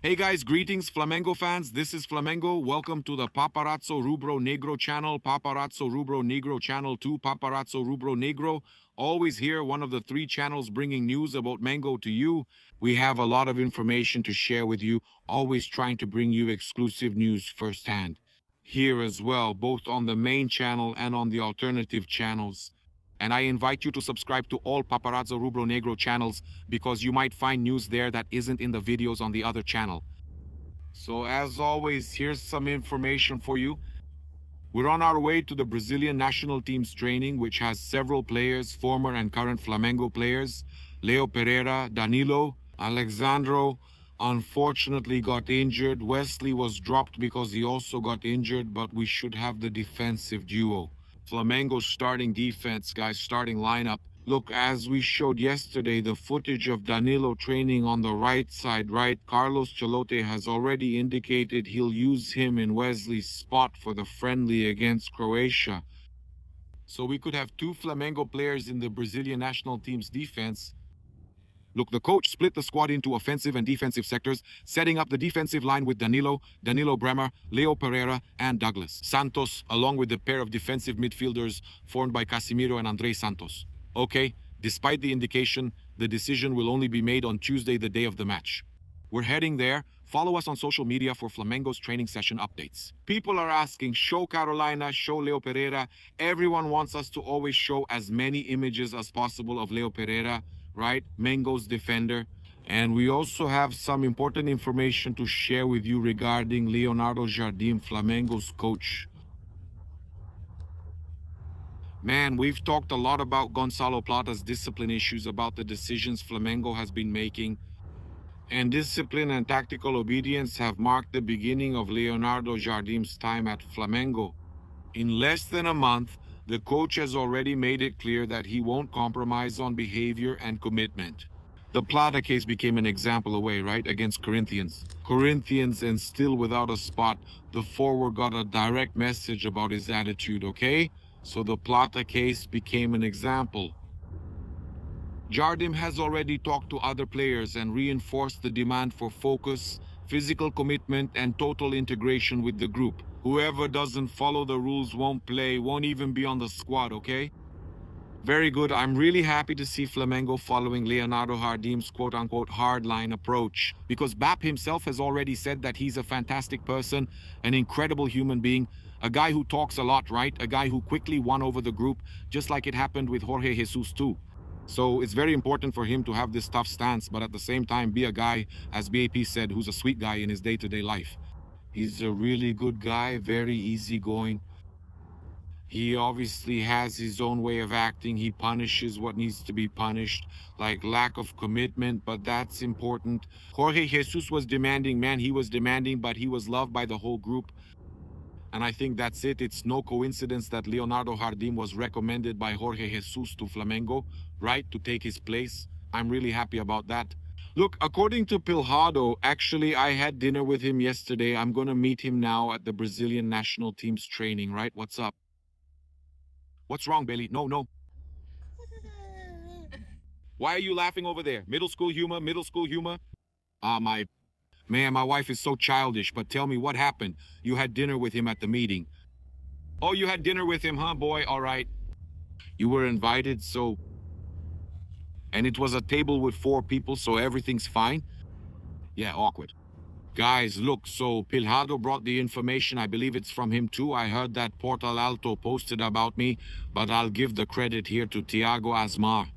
Hey guys, greetings Flamengo fans. This is Flamengo. Welcome to the Paparazzo Rubro Negro channel, Paparazzo Rubro Negro channel 2, Paparazzo Rubro Negro. Always here, one of the three channels bringing news about Mango to you. We have a lot of information to share with you, always trying to bring you exclusive news firsthand. Here as well, both on the main channel and on the alternative channels. And I invite you to subscribe to all Paparazzo Rubro Negro channels because you might find news there that isn't in the videos on the other channel. So as always, here's some information for you. We're on our way to the Brazilian national team's training, which has several players, former and current Flamengo players. Leo Pereira, Danilo, Alexandro, unfortunately got injured. Wesley was dropped because he also got injured, but we should have the defensive duo. Flamengo's starting defense, guys, starting lineup. Look, as we showed yesterday, the footage of Danilo training on the right side, right? Carlos Ancelotti has already indicated he'll use him in Wesley's spot for the friendly against Croatia. So we could have two Flamengo players in the Brazilian national team's defense. Look, the coach split the squad into offensive and defensive sectors, setting up the defensive line with Danilo Bremer, Leo Pereira, and Douglas Santos, along with the pair of defensive midfielders formed by Casemiro and André Santos. Okay, despite the indication, the decision will only be made on Tuesday, the day of the match. We're heading there. Follow us on social media for Flamengo's training session updates. People are asking, show Carolina, show Leo Pereira. Everyone wants us to always show as many images as possible of Leo Pereira, right? Mango's defender. And we also have some important information to share with you regarding Leonardo Jardim, Flamengo's coach. Man, we've talked a lot about Gonçalo Plata's discipline issues, about the decisions Flamengo has been making. And discipline and tactical obedience have marked the beginning of Leonardo Jardim's time at Flamengo. In less than a month, the coach has already made it clear that he won't compromise on behavior and commitment. The Plata case became an example away, right, against Corinthians. And still without a spot, the forward got a direct message about his attitude, okay? So the Plata case became an example. Jardim has already talked to other players and reinforced the demand for focus, physical commitment, and total integration with the group. Whoever doesn't follow the rules won't play, won't even be on the squad, okay? Very good. I'm really happy to see Flamengo following Leonardo Jardim's quote-unquote hardline approach, because Bap himself has already said that he's a fantastic person, an incredible human being, a guy who talks a lot, right? A guy who quickly won over the group, just like it happened with Jorge Jesus too. So it's very important for him to have this tough stance, but at the same time be a guy, as BAP said, who's a sweet guy in his day-to-day life. He's a really good guy, very easygoing. He obviously has his own way of acting. He punishes what needs to be punished, like lack of commitment, but that's important. Jorge Jesus was demanding, man, he was demanding, but he was loved by the whole group. And I think that's it. It's no coincidence that Leonardo Jardim was recommended by Jorge Jesus to Flamengo, right, to take his place. I'm really happy about that. Look, according to Pilhado, actually, I had dinner with him yesterday. I'm going to meet him now at the Brazilian national team's training, right? What's up? What's wrong, Bailey? No. Why are you laughing over there? Middle school humor? Man, my wife is so childish, but tell me what happened. You had dinner with him at the meeting. Oh, you had dinner with him, huh, boy? All right. You were invited, so... And it was a table with 4 people, so everything's fine? Yeah, awkward. Guys, look, so Pilhado brought the information. I believe it's from him too. I heard that Portal Alto posted about me, but I'll give the credit here to Thiago Asmar.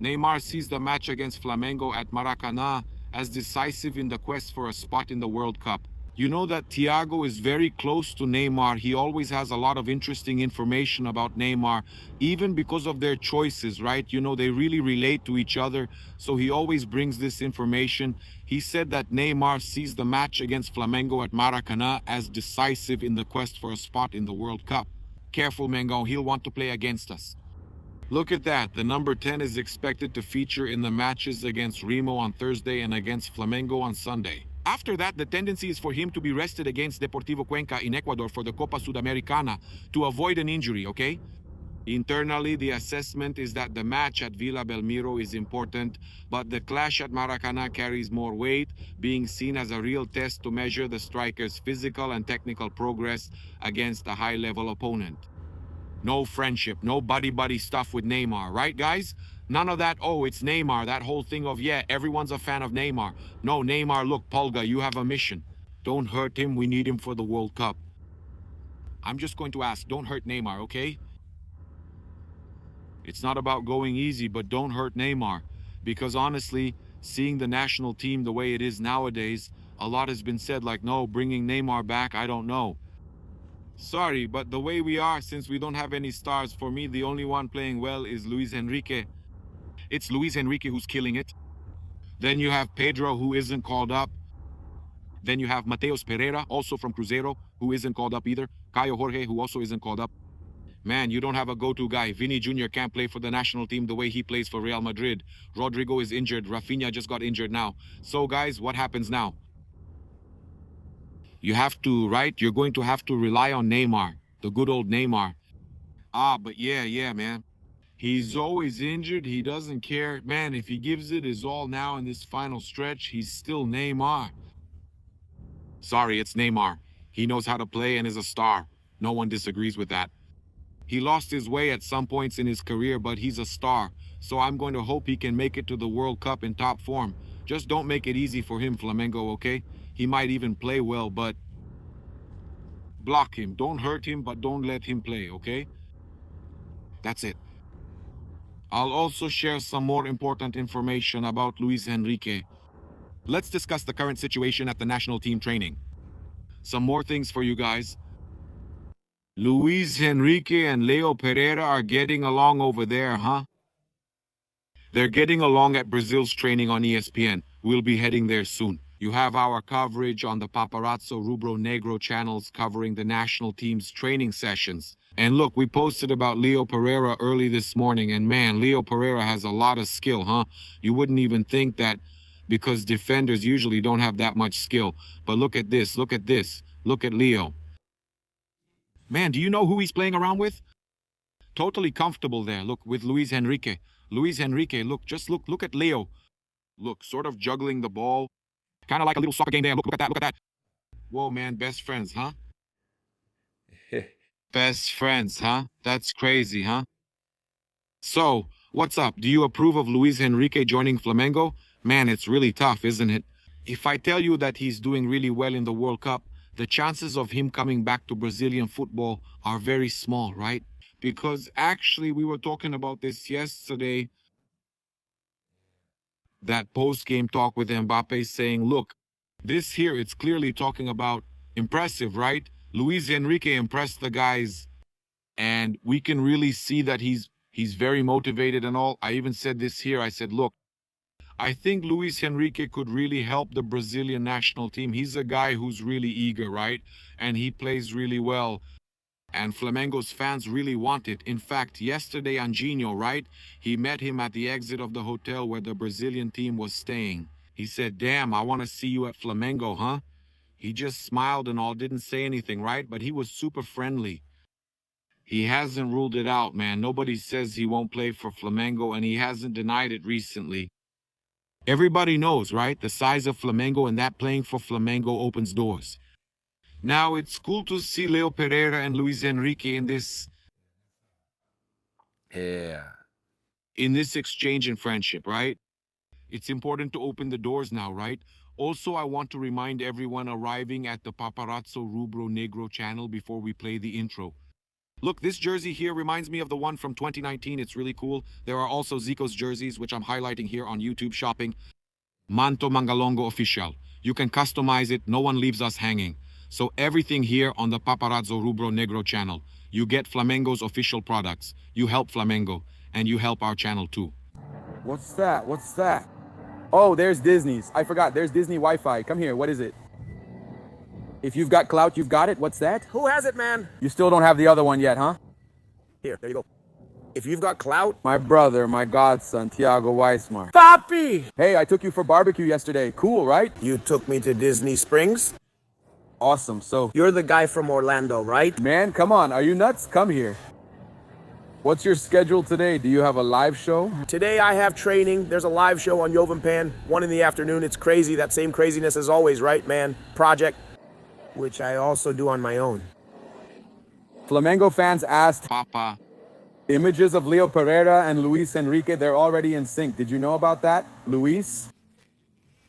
Neymar sees the match against Flamengo at Maracanã as decisive in the quest for a spot in the World Cup. You know that Thiago is very close to Neymar. He always has a lot of interesting information about Neymar, even because of their choices, right? You know, they really relate to each other, so he always brings this information. He said that Neymar sees the match against Flamengo at Maracanã as decisive in the quest for a spot in the World Cup. Careful, Mengo, he'll want to play against us. Look at that, the number 10 is expected to feature in the matches against Remo on Thursday and against Flamengo on Sunday. After that, the tendency is for him to be rested against Deportivo Cuenca in Ecuador for the Copa Sudamericana to avoid an injury, okay? Internally, the assessment is that the match at Villa Belmiro is important, but the clash at Maracana carries more weight, being seen as a real test to measure the striker's physical and technical progress against a high-level opponent. No friendship, no buddy-buddy stuff with Neymar, right, guys? None of that, oh, it's Neymar, that whole thing of, yeah, everyone's a fan of Neymar. No, Neymar, look, Pulga, you have a mission. Don't hurt him, we need him for the World Cup. I'm just going to ask, don't hurt Neymar, okay? It's not about going easy, but don't hurt Neymar. Because honestly, seeing the national team the way it is nowadays, a lot has been said like, no, bringing Neymar back, I don't know. Sorry, but the way we are, since we don't have any stars, for me, the only one playing well is Luiz Henrique. It's Luiz Henrique who's killing it. Then you have Pedro, who isn't called up. Then you have Mateus Pereira, also from Cruzeiro, who isn't called up either. Caio Jorge, who also isn't called up. Man, you don't have a go-to guy. Vini Jr. can't play for the national team the way he plays for Real Madrid. Rodrigo is injured. Rafinha just got injured now. So, guys, what happens now? You have to, right? You're going to have to rely on Neymar, the good old Neymar. Ah, but yeah, man. He's always injured. He doesn't care. Man, if he gives it his all now in this final stretch, he's still Neymar. Sorry, it's Neymar. He knows how to play and is a star. No one disagrees with that. He lost his way at some points in his career, but he's a star. So I'm going to hope he can make it to the World Cup in top form. Just don't make it easy for him, Flamengo, okay? He might even play well, but block him. Don't hurt him, but don't let him play, okay? That's it. I'll also share some more important information about Luiz Henrique. Let's discuss the current situation at the national team training. Some more things for you guys. Luiz Henrique and Leo Pereira are getting along over there, huh? They're getting along at Brazil's training on ESPN. We'll be heading there soon. You have our coverage on the Paparazzo Rubro Negro channels covering the national team's training sessions. And look, we posted about Leo Pereira early this morning, and man, Leo Pereira has a lot of skill, huh? You wouldn't even think that because defenders usually don't have that much skill. But look at this, look at this. Look at Leo. Man, do you know who he's playing around with? Totally comfortable there. Look, with Luiz Henrique. Luiz Henrique, look, just look at Leo. Look, sort of juggling the ball. Kind of like a little soccer game there. Look at that, look at that. Whoa, man, best friends, huh? Best friends, huh? That's crazy, huh? So, what's up? Do you approve of Luiz Henrique joining Flamengo? Man, it's really tough, isn't it? If I tell you that he's doing really well in the World Cup, the chances of him coming back to Brazilian football are very small, right? Because actually, we were talking about this yesterday. That post-game talk with Mbappe saying, look, this here, it's clearly talking about impressive, right? Luiz Henrique impressed the guys, and we can really see that he's very motivated and all. I even said this here. I said, look, I think Luiz Henrique could really help the Brazilian national team. He's a guy who's really eager, right? And he plays really well. And Flamengo's fans really want it. In fact, yesterday, Anjinho, right? He met him at the exit of the hotel where the Brazilian team was staying. He said, damn, I want to see you at Flamengo, huh? He just smiled and all, didn't say anything, right? But he was super friendly. He hasn't ruled it out, man. Nobody says he won't play for Flamengo, and he hasn't denied it recently. Everybody knows, right? The size of Flamengo, and that playing for Flamengo opens doors. Now, it's cool to see Leo Pereira and Luiz Henrique in this exchange and friendship, right? It's important to open the doors now, right? Also, I want to remind everyone arriving at the Paparazzo Rubro Negro channel before we play the intro. Look, this jersey here reminds me of the one from 2019. It's really cool. There are also Zico's jerseys, which I'm highlighting here on YouTube Shopping. Manto Mangalongo Official. You can customize it. No one leaves us hanging. So everything here on the Paparazzo Rubro Negro channel. You get Flamengo's official products. You help Flamengo. And you help our channel too. What's that? What's that? Oh, there's Disney's. I forgot. There's Disney Wi-Fi. Come here. What is it? If you've got clout, you've got it. What's that? Who has it, man? You still don't have the other one yet, huh? Here, there you go. If you've got clout. My brother, my godson, Thiago Weissmar. Papi! Hey, I took you for barbecue yesterday. Cool, right? You took me to Disney Springs? Awesome. So, You're the guy from Orlando, right? man, come on. Are you nuts? Come here. What's your schedule today? Do you have a live show? Today I have training. There's a live show on Yovan 1 in the afternoon. It's crazy. That same craziness as always, right, man? Project, which I also do on my own. Flamengo fans asked, Papa. images of Leo Pereira and Luiz Henrique, they're already in sync. Did you know about that, Luis?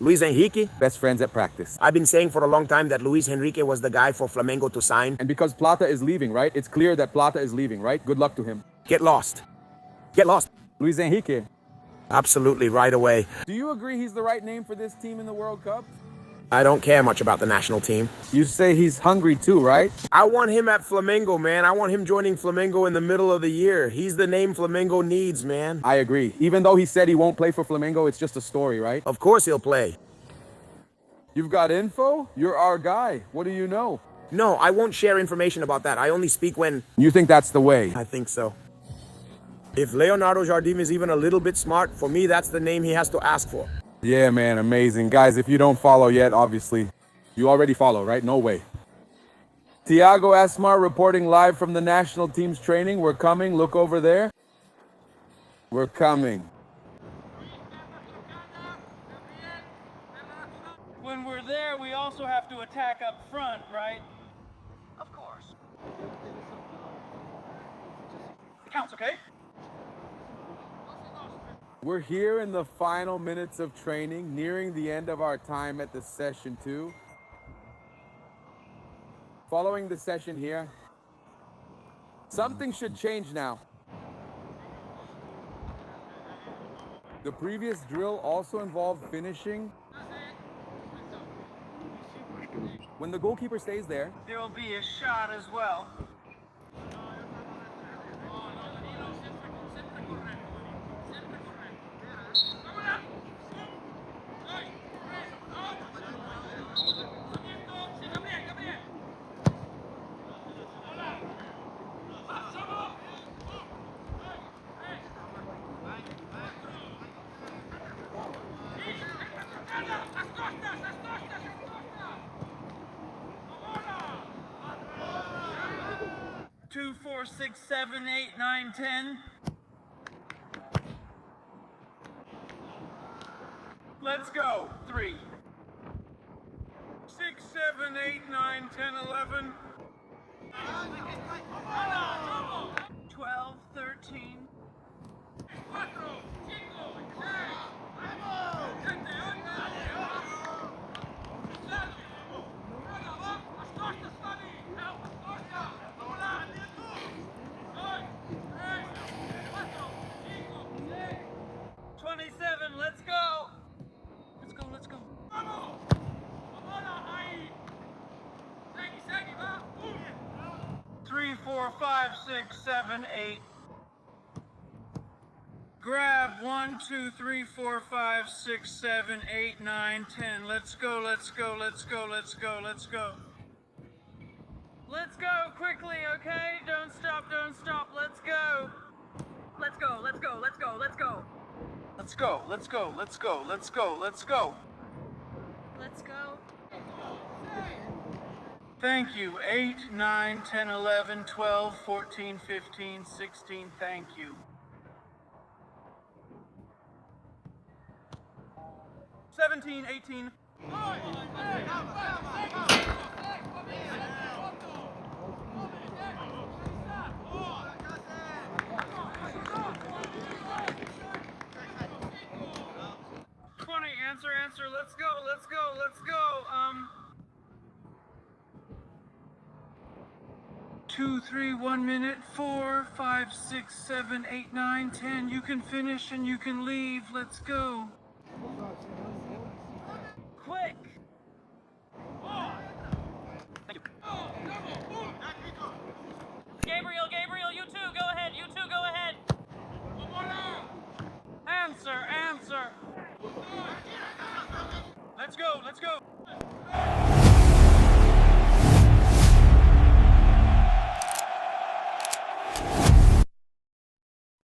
Luiz Henrique? Best friends at practice. I've been saying for a long time that Luiz Henrique was the guy for Flamengo to sign. And because Plata is leaving, right? It's clear that Plata is leaving, right? Good luck to him. Get lost. Get lost. Luiz Henrique. Absolutely, right away. Do you agree he's the right name for this team in the World Cup? I don't care much about the national team. You say he's hungry too, right? I want him at Flamengo, man. I want him joining Flamengo in the middle of the year. He's the name Flamengo needs, man. I agree. Even though he said he won't play for Flamengo, it's just a story, right? Of course he'll play. You've got info? You're our guy. What do you know? No, I won't share information about that. I only speak when... You think that's the way? I think so. If Leonardo Jardim is even a little bit smart, for me, that's the name he has to ask for. Yeah, man, amazing. Guys, if you don't follow yet, obviously, you already follow, right? No way. Thiago Asmar reporting live from the national team's training. We're coming. Look over there. We're coming. When we're there, we also have to attack up front, right? Of course. It counts, okay? We're here in the final minutes of training, nearing the end of our time at the session 2. Following the session here, something should change now. The previous drill also involved finishing. When the goalkeeper stays there, There will be a shot as well. Two, 4, 6, 7, 8, 9, 10. Let's go. 3, 6, 7, 8, 9, 10, 11. 12, 13. 27, let's go! Let's go, let's go. 3, 4, 5, 6, 7, 8. Grab 1, 2, 3, 4, 5, 6, 7, 8, 9, 10. Let's go, let's go, let's go, let's go, let's go. Let's go quickly, okay? Don't stop, don't stop. Let's go. Let's go, let's go, let's go, let's go. Let's go, let's go, let's go, let's go, let's go. Let's go. Thank you. 8, 9, 10, 11, 12, 14, 15, 16. Thank you. 17, 18. Answer, let's go, let's go, let's go. 2, 3, 1 minute, 4, 5, 6, 7, 8, 9, 10. You can finish and you can leave. Let's go. Quick. Thank you. Gabriel, you two, go ahead. You two, go ahead. Answer. Let's go.